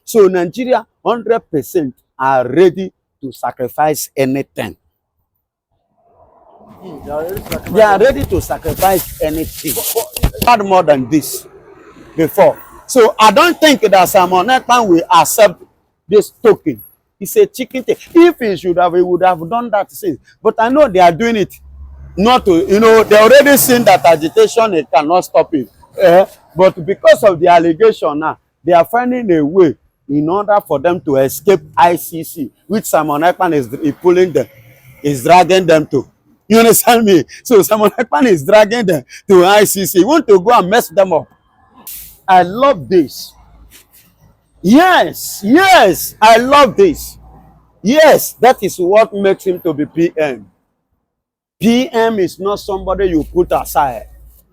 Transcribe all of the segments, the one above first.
So Nigeria 100% are ready to sacrifice anything. They are ready to sacrifice anything. Not more than this before. So I don't think that Simon Ekpa will accept this token. It's a chicken thing. If he should have, he would have done that since. But I know they are doing it not to, you know, they already seen that agitation, it cannot stop it. But because of the allegation now, they are finding a way in order for them to escape ICC, which Simon Ekpa is pulling them, is dragging them to. You understand me? So Simon Ekpa is dragging them to ICC. He want to go and mess them up. I love this. Yes, yes, I love this. Yes, that is what makes him to be PM. PM is not somebody you put aside.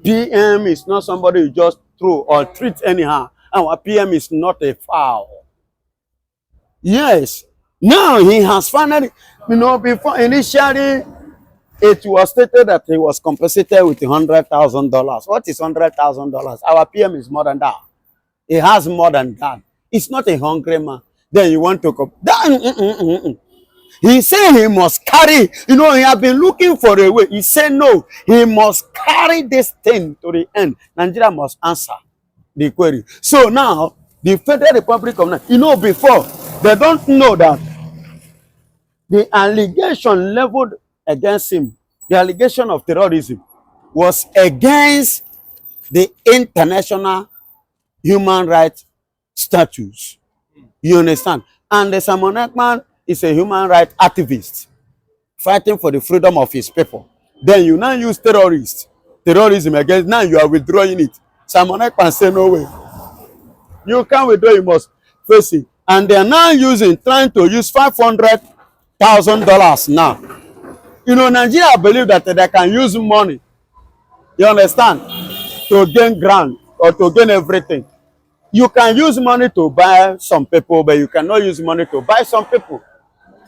PM is not somebody you just throw or treat anyhow. Our PM is not a foul. Yes. Now he has finally, you know, before initially it was stated that he was compensated with $100,000. What is $100,000? Our PM is more than that. He has more than that. It's not a hungry man. Then you want to He said he must carry, you know, he has been looking for a way. He said no, he must carry this thing to the end. Nigeria must answer the query. So now, the Federal Republic of Nigeria, you know, before, they don't know that the allegation leveled against him, the allegation of terrorism, was against the international human rights statutes. You understand? And the Simon Ekpa is a human rights activist fighting for the freedom of his people. Then you now use terrorism against, now you are withdrawing it. Simon Ekpa say no way. You can't withdraw, you must face it. And they are now trying to use $500,000 now. You know, Nigeria believe that they can use money, you understand, to gain grant or to gain everything. You can use money to buy some people, but you cannot use money to buy some people.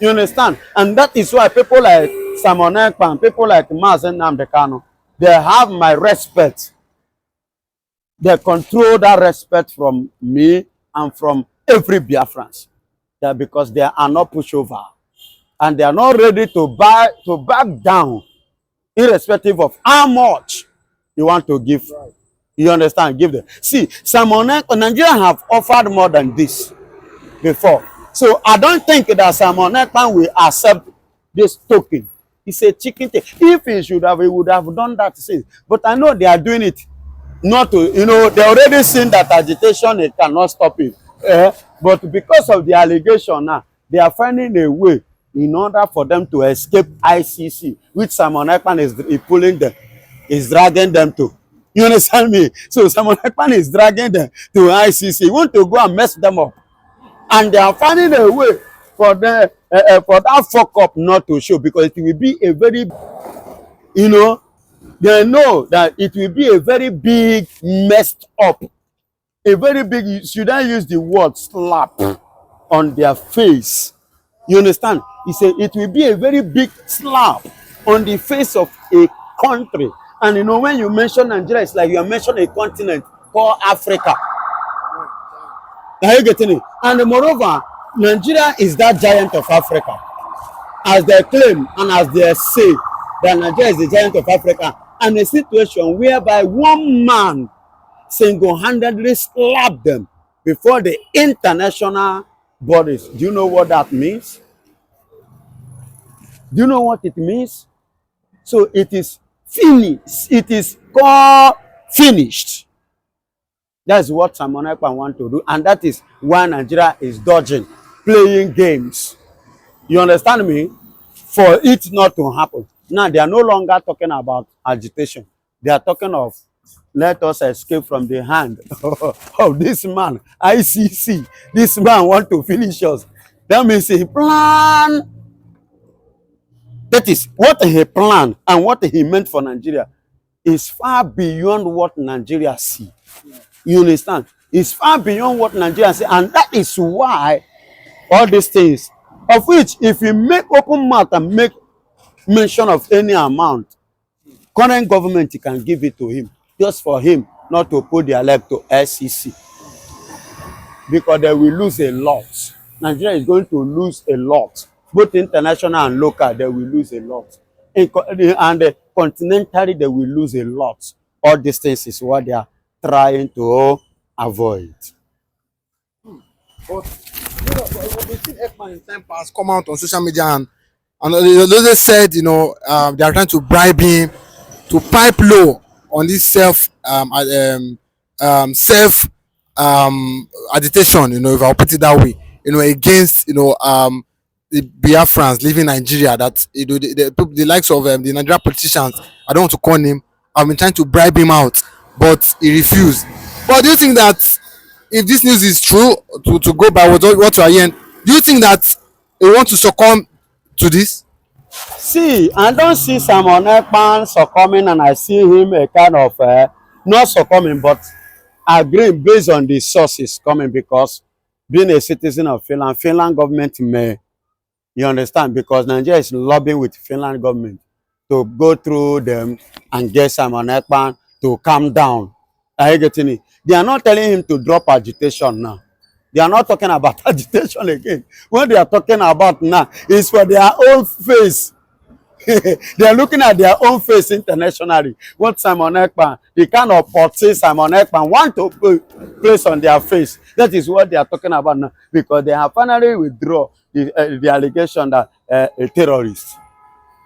You understand? And that is why people like Simon Ekpa, people like Nnamdi Kanu, they have my respect. They control that respect from me and from every Biafrans. That because they are not pushover. And they are not ready to back down, irrespective of how much you want to give. Right. You understand? Give them. See, Simon Ekpa, Nigeria have offered more than this before. So I don't think that Simon Ekpa will accept this token. It's a chicken thing. If he should have, he would have done that since. But I know they are doing it not to, you know, they already seen that agitation, it cannot stop it. But because of the allegation now, they are finding a way in order for them to escape ICC, which Simon Ekpa is pulling them, is dragging them to. You understand me? So Simon Ekpa is dragging them to ICC. He want to go and mess them up. And they are finding a way for them, for that fuck up not to show, because it will be a very, you know, they know that it will be a very big messed up, a very big, should I use the word slap on their face? You understand? He said it will be a very big slap on the face of a country. And you know, when you mention Nigeria, it's like you are mentioning a continent called Africa. Are you getting it? And moreover, Nigeria is that giant of Africa. As they claim and as they say that Nigeria is the giant of Africa. And a situation whereby one man single-handedly slapped them before the international bodies. Do you know what that means? Do you know what it means? So it is finished. It is called finished. That's what Simon Ekpa want to do. And that is why Nigeria is dodging, playing games. You understand me? For it not to happen. Now, they are no longer talking about agitation. They are talking of, let us escape from the hand of this man, ICC. This man want to finish us. That means he plan. That is what he planned and what he meant for Nigeria is far beyond what Nigeria see. You understand? It's far beyond what Nigeria see. And that is why all these things, of which if you make open mouth and make mention of any amount, current government can give it to him, just for him not to put their leg to SEC. because they will lose a lot. Nigeria is going to lose a lot. Both international and local, they will lose a lot. And continentally, they will lose a lot. All these things is what they are trying to avoid. But we've seen Ekpa in time past come out on social media and they said, you know, they are trying to bribe him to pipe low on this self agitation, you know, if I'll put it that way, you know, against, you know, the Biafrans living in Nigeria, that, you know, the likes of the Nigerian politicians, I don't want to call him, have been trying to bribe him out, but he refused. But do you think that if this news is true, to go by what you are hearing, do you think that he want to succumb to this? See, I don't see Simon Ekpa succumbing, and I see him a kind of not succumbing, but agreeing based on the sources coming, because being a citizen of Finland, Finland government may, you understand, because Nigeria is lobbying with Finland government to go through them and get Simon Ekpa to calm down. Are you getting it? They are not telling him to drop agitation now. They are not talking about agitation again. What they are talking about now is for their own face. They are looking at their own face internationally. What Simon Ekpa, the kind of portray Simon Ekpa want to place on their face. That is what they are talking about now, because they have finally withdrawn the allegation that a terrorist.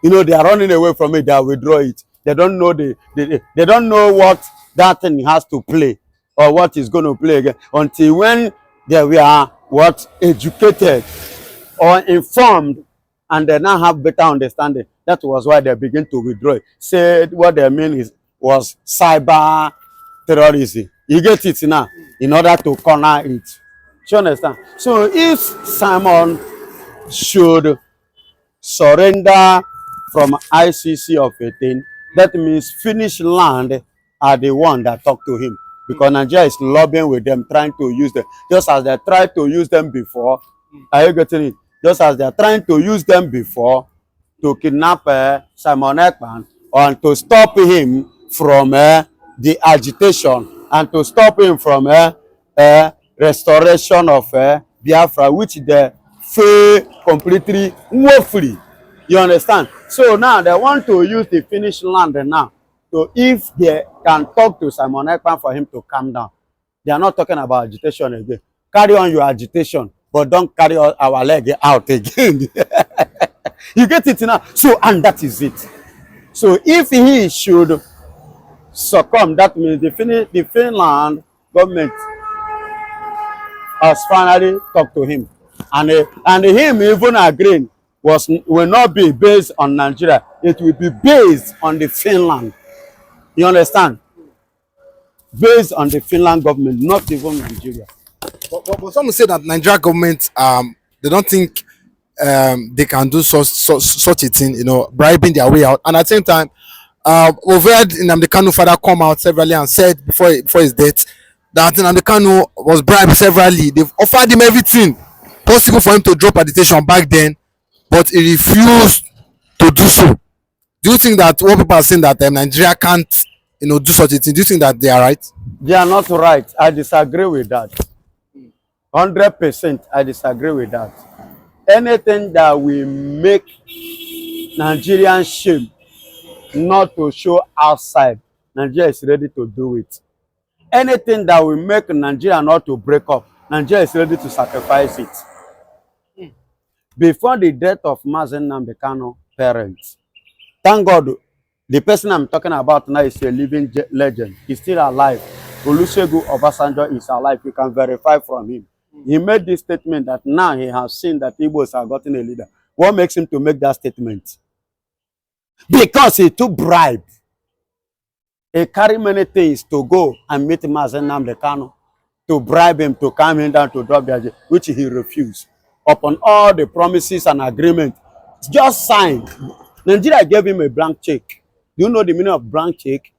You know, they are running away from it. They are withdraw it. They don't know they don't know what that thing has to play, or what is going to play again, until when they were what educated or informed, and they now have better understanding. That was why they begin to withdraw it. Said what they mean was cyber terrorism. You get it now, in order to corner it. Do you understand? So if Simon should surrender from ICC of 18, that means Finnish land are the one that talk to him, because Nigeria is lobbying with them, trying to use them, just as they tried to use them before. Are you getting it? Just as they are trying to use them before to kidnap Simon Ekpa, and to stop him from the agitation, and to stop him from restoration of Biafra, which they fail completely woefully. You understand? So now they want to use the Finnish land now. So if they can talk to Simon Ekpa for him to calm down, they are not talking about agitation again. Carry on your agitation, but don't carry our leg out again. You get it now? So, and that is it. So if he should succumb, that means the Finland government has finally talked to him. And him even agreeing will not be based on Nigeria. It will be based on the Finland. You understand? Based on the Finland government, not even Nigeria. But some say that Nigeria government, they don't think they can do such a thing, you know, bribing their way out. And at the same time, we've heard Nnamdi Kanu father come out severally and said before his death that Nnamdi Kanu was bribed severally. They've offered him everything possible for him to drop agitation back then, but he refused to do so. Do you think that what people are saying that Nigeria can't, you know, do such a thing? Do you think that they are right? They are not right. I disagree with that. 100%, I disagree with that. Anything that will make Nigerian shame not to show outside, Nigeria is ready to do it. Anything that will make Nigeria not to break up, Nigeria is ready to sacrifice it. Before the death of Nnamdi Kanu parents, thank God, the person I'm talking about now is a living legend. He's still alive. Olusegun Obasanjo is alive. You can verify from him. He made this statement that now he has seen that Igbos have gotten a leader. What makes him to make that statement? Because he took bribe. He carried many things to go and meet Nnamdi Kanu, to bribe him, to calm him down, to drop the agenda, which he refused. Upon all the promises and agreements just signed, Nigeria gave him a blank check. Do you know the meaning of blank check?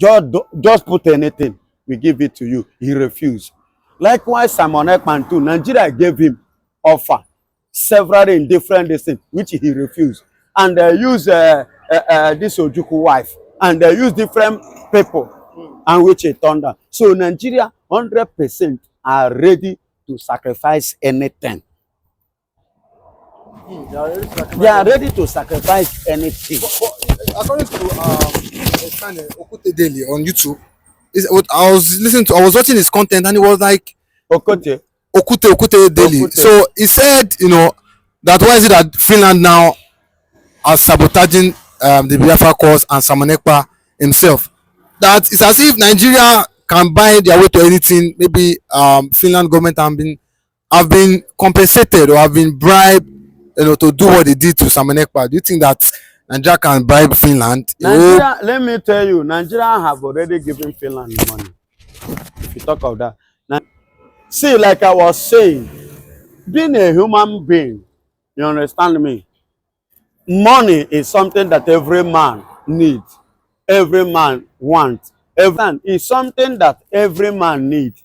Just put anything, we give it to you. He refused. Likewise, Simon Ekpa too, Nigeria gave him offer, several in different things, which he refused. And they use this Ojukwu wife, and they use different people, and which he turned down. So Nigeria, 100%, are ready to sacrifice anything. They are ready to sacrifice anything. But according to Okute Daily on YouTube, I was watching his content and he was like Okute Daily. Okute. So he said, that why is it that Finland now are sabotaging the Biafra cause and Ekpa himself? That it's as if Nigeria can buy their way to anything. Maybe Finland government have been compensated or have been bribed, to do what they did to Ekpa. Do you think that Nigeria can bribe Finland? Nigeria, let me tell you, Nigeria have already given Finland money. If you talk of that. Now, see, like I was saying, being a human being, you understand me? Money is something that every man needs, every man wants. Every man is something that every man needs.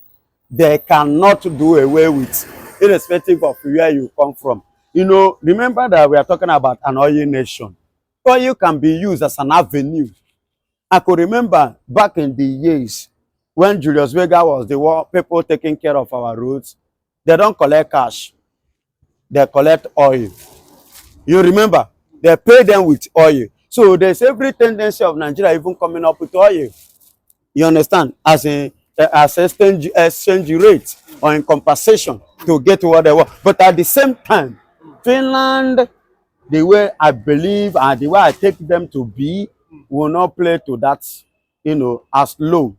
They cannot do away with, irrespective of where you come from. Remember that we are talking about an oil nation. Oil can be used as an avenue. I could remember back in the years when Julius Vega was the people taking care of our roads. They don't collect cash. They collect oil. You remember? They pay them with oil. So there's every tendency of Nigeria even coming up with oil. You understand? As exchange rate or in compensation to get what they want. But at the same time, Finland, the way I believe and the way I take them to be, will not play to that, as low.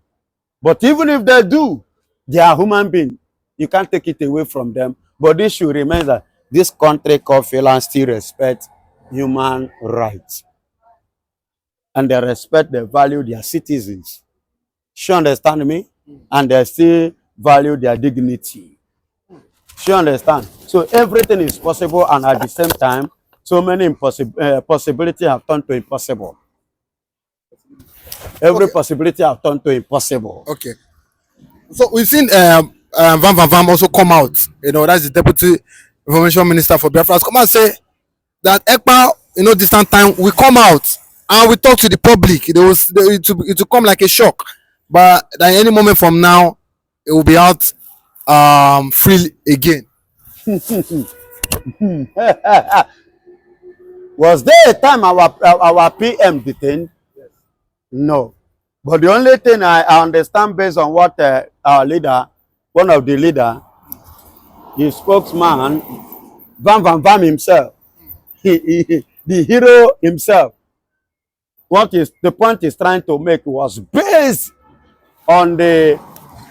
But even if they do, they are human beings. You can't take it away from them. But this should remain that this country called Finland still respect human rights. And they respect, they value their citizens. You understand me? And they still value their dignity. You understand? So everything is possible, and at the same time, so many possibilities have turned to impossible. Every possibility have turned to impossible. Okay. So we've seen Vam also come out. That's the Deputy Information Minister for Biafra. Come out and say that Ekpa, this time we come out and we talk to the public. It will come like a shock. But at any moment from now, it will be out free again. Was there a time our PM detained? Yes. No. But the only thing I understand based on what our leader, one of the leader, the spokesman, Vam himself, the hero himself, the point is trying to make was based on the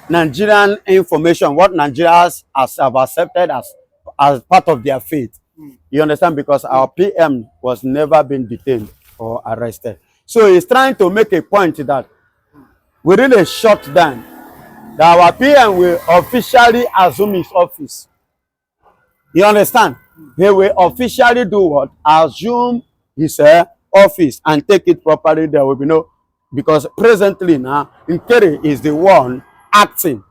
Nigerian information, what Nigerians have accepted as part of their faith. You understand? Because our PM was never been detained or arrested. So he's trying to make a point that within a short time, that our PM will officially assume his office. You understand? He will officially do what? Assume his office and take it properly. There will be no, because presently now, Nkeri is the one acting.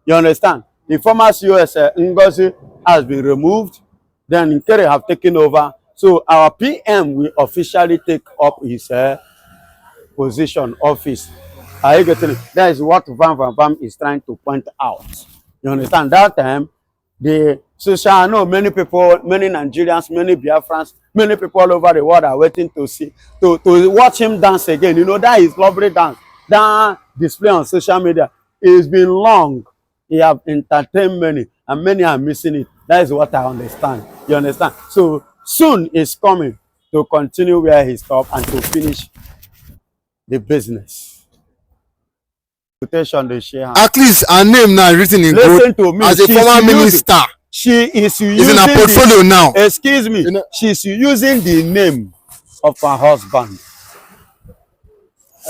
You understand? The former COS Ngozi has been removed. Then Nkeri have taken over. So our PM will officially take up his position, office. Are you getting it? That is what Vam is trying to point out. You understand? That time, the social, I know many people, many Nigerians, many Biafrans, many people all over the world are waiting to see, to watch him dance again. That is lovely dance. That display on social media. It's been long. He have entertained many, and many are missing it. That is what I understand. You understand? So soon he's coming to continue where he stopped and to finish the business. At least her name now written in gold to me, as a former minister. She is using in her portfolio now. Excuse me. She's using the name of her husband.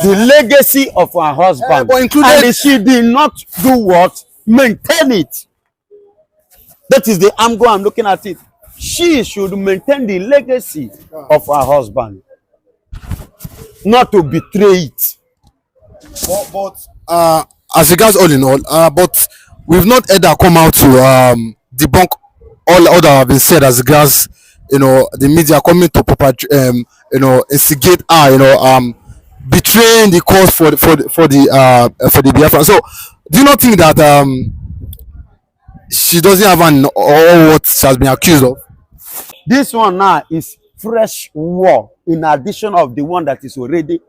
The legacy of her husband. And she did not do what? Maintain it. That is the angle I'm looking at it. She should maintain the legacy of her husband. Not to betray it. But as regards all in all, but we've not heard her come out to debunk all that have been said as regards, the media coming to instigate her, betraying the cause for the Biafra. So do you not think that she doesn't have an or what she has been accused of. This one now is fresh war in addition of the one that is already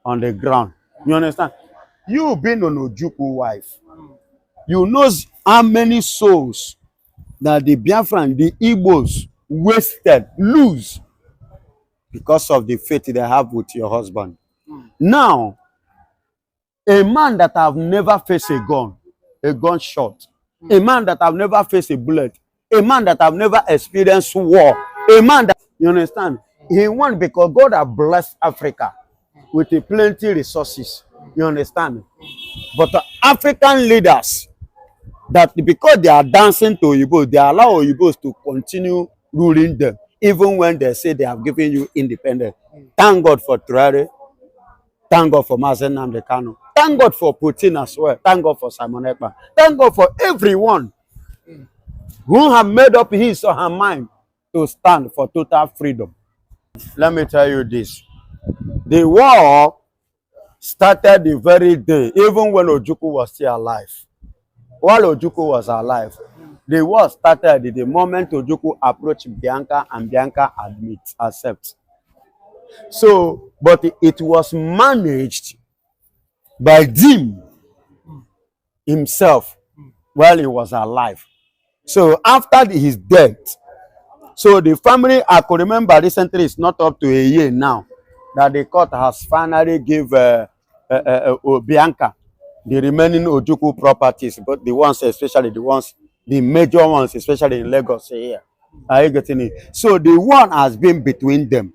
on the ground. You understand? You being an Ojukwu wife, you know how many souls that the Biafran, the Igbos wasted, lose because of the faith they have with your husband. Now, a man that have never faced a gunshot, a man that have never faced a bullet, a man that have never experienced war, a man that, you understand, he won because God has blessed Africa with a plenty resources. You understand? But the African leaders, that because they are dancing to Igbo, they allow Igbos to continue ruling them, even when they say they have given you independence. Thank God for Traore. Thank God for Nnamdi Kanu. Thank God for Putin as well. Thank God for Simon Ekpa. Thank God for everyone who have made up his or her mind to stand for total freedom. Let me tell you this. The war started the very day, even when Ojukwu was still alive. While Ojukwu was alive, the war started the moment Ojukwu approached Bianca and Bianca accepts. So, but it was managed by Dim himself while he was alive. So after his death, so the family, I could remember recently, it's not up to a year now, that the court has finally give Bianca the remaining Ojukwu properties, but the ones, especially the major ones, especially in Lagos here. Are you getting it? So the one has been between them.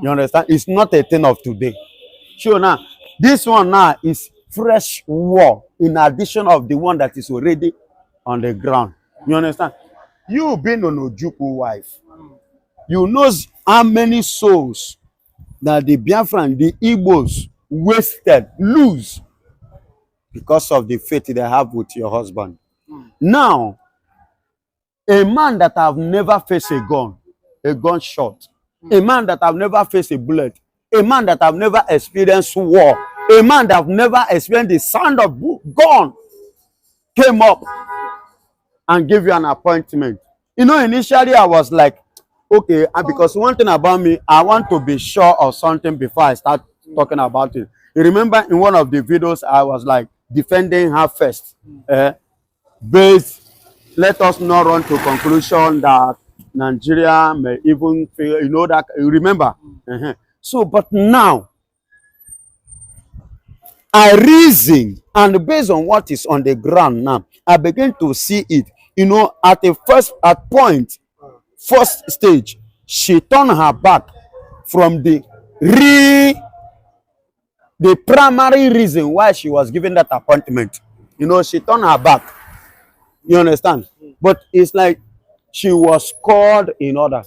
You understand? It's not a thing of today. Sure, now, this one now is fresh war in addition of the one that is already on the ground. You understand? You being an Ojukwu wife, you know how many souls that the Biafran, the Igbos wasted, lose because of the faith they have with your husband. Now, a man that have never faced a gunshot, a man that have never faced a bullet, a man that have never experienced war, a man that have never experienced the sound of gun, came up and gave you an appointment. You know, initially I was like, okay, and because one thing about me, I want to be sure of something before I start talking about it. You remember in one of the videos, I was like defending her first. Based, let us not run to conclusion that Nigeria may even fail, you know that, you remember? So, but now, I reason, and based on what is on the ground now, I begin to see it. You know, at first stage, she turned her back from the primary reason why she was given that appointment. You know, she turned her back. You understand? But it's like she was called in order.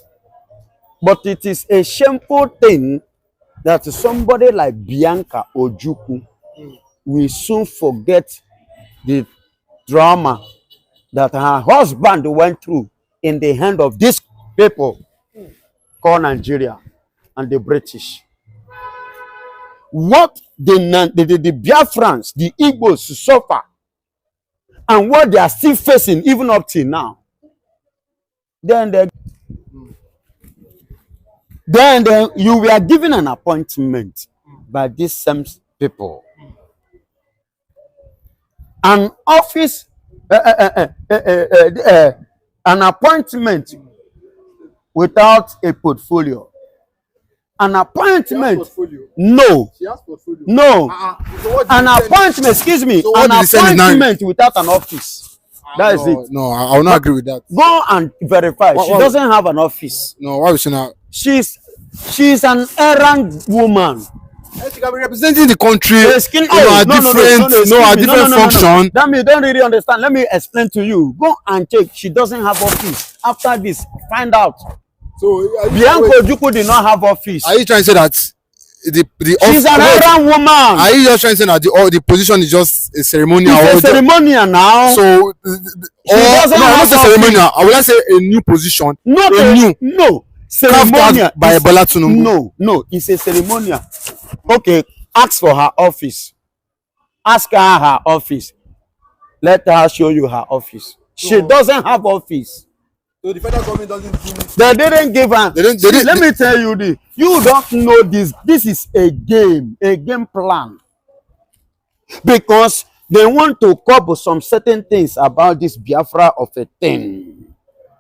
But it is a shameful thing that somebody like Bianca Ojukwu will soon forget the drama that her husband went through in the hand of these people called Nigeria and the British. What the Biafrans, the Igbos suffer, and what they are still facing even up till now, then you were given an appointment by these same people. An office, an appointment without a portfolio. An appointment. No. No. So an appointment, excuse me, so an appointment without an office. That is it. No, I will not agree with that. Go and verify. She doesn't have an office. No, why would she not? She's an errand woman. She can be representing the country. Different function. That means you don't really understand. Let me explain to you. Go and check. She doesn't have office. After this, find out. So Bianca Ojukwu did not have office. Are you trying to say that she's an errand woman? Are you just trying to say that the position is just a ceremonial? It's a ceremonial now. So not a ceremonial. I will say a new position. Not a new ceremonial by Bola Tinubu. No, it's a ceremonial. Okay, ask for her office. Ask her office. Let her show you her office. She doesn't have office. So the federal government doesn't give. They didn't give her. Let me tell you this. You don't know this. This is a game plan. Because they want to cover some certain things about this Biafra of a thing.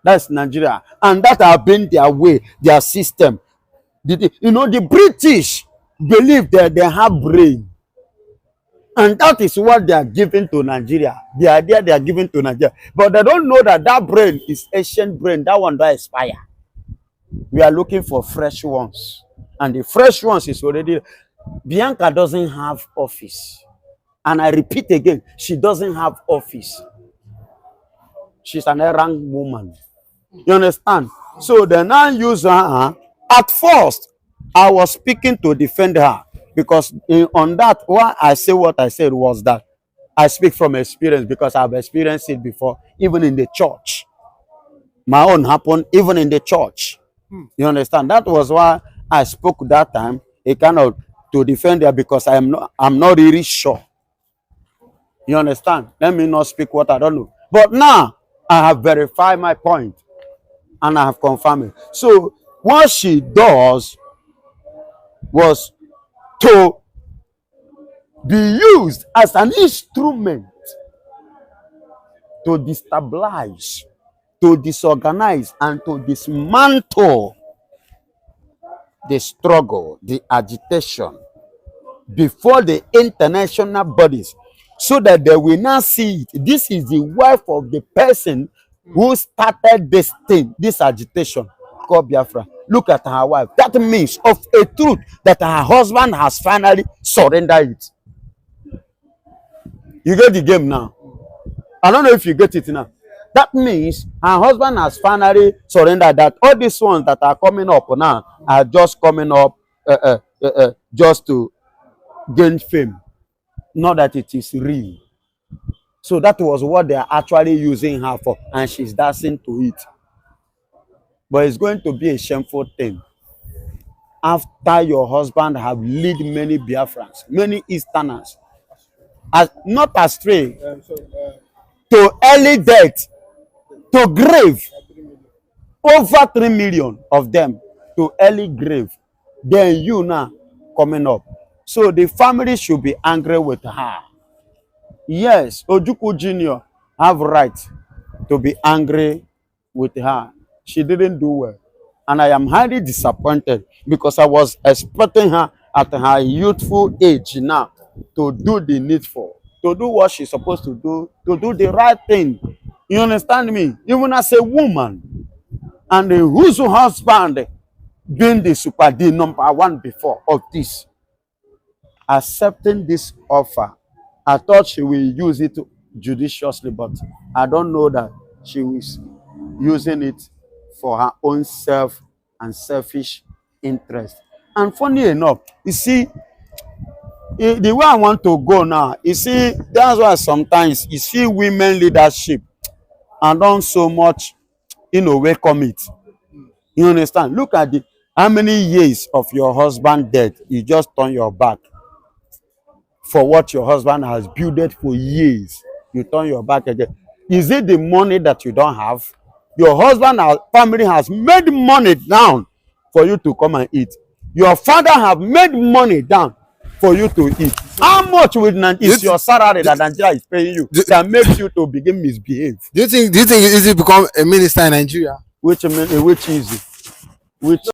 That's Nigeria. And that have been their way, their system. You know, the British believe that they have brain. And that is what they are giving to Nigeria. The idea they are giving to Nigeria. But they don't know that that brain is ancient brain. That one that expire. We are looking for fresh ones. And the fresh ones is already... Bianca doesn't have office. And I repeat again, she doesn't have office. She's an errand woman. You understand? So they now use her. At first, I was speaking to defend her. Because on that, why I say what I said was that I speak from experience because I've experienced it before, even in the church. My own happened even in the church. You understand? That was why I spoke that time, a kind of to defend her because I'm not really sure. You understand? Let me not speak what I don't know. But now I have verified my point and I have confirmed it. So what she does was to be used as an instrument to destabilize, to disorganize, and to dismantle the struggle, the agitation before the international bodies, so that they will not see it. This is the wife of the person who started this thing, this agitation called Biafra. Look at her wife. That means of a truth that her husband has finally surrendered it. You get the game now. I don't know if you get it now. That means her husband has finally surrendered that. All these ones that are coming up now are just coming up just to gain fame. Not that it is real. So that was what they are actually using her for. And she's dancing to it. But it's going to be a shameful thing. After your husband have led many Biafrans, many Easterners, not astray, to early death, to grave, over 3 million of them to early grave, then you now coming up. So the family should be angry with her. Yes, Ojukwu Jr. have right to be angry with her. She didn't do well. And I am highly disappointed because I was expecting her at her youthful age now to do the needful, to do what she's supposed to do the right thing. You understand me? Even as a woman, and whose husband being the super D number one before of this, accepting this offer, I thought she will use it judiciously, but I don't know that she was using it for her own self and selfish interest. And funny enough, you see, the way I want to go now, you see, that's why sometimes you see women leadership and don't so much, welcome it. You understand? Look at how many years of your husband dead, you just turn your back for what your husband has built for years. You turn your back again. Is it the money that you don't have? Your husband and family has made money down for you to come and eat. Your father have made money down for you to eat. How much is your salary that Nigeria is paying you that makes you to begin misbehave? Do you think it's easy to become a minister in Nigeria? Which is it? Which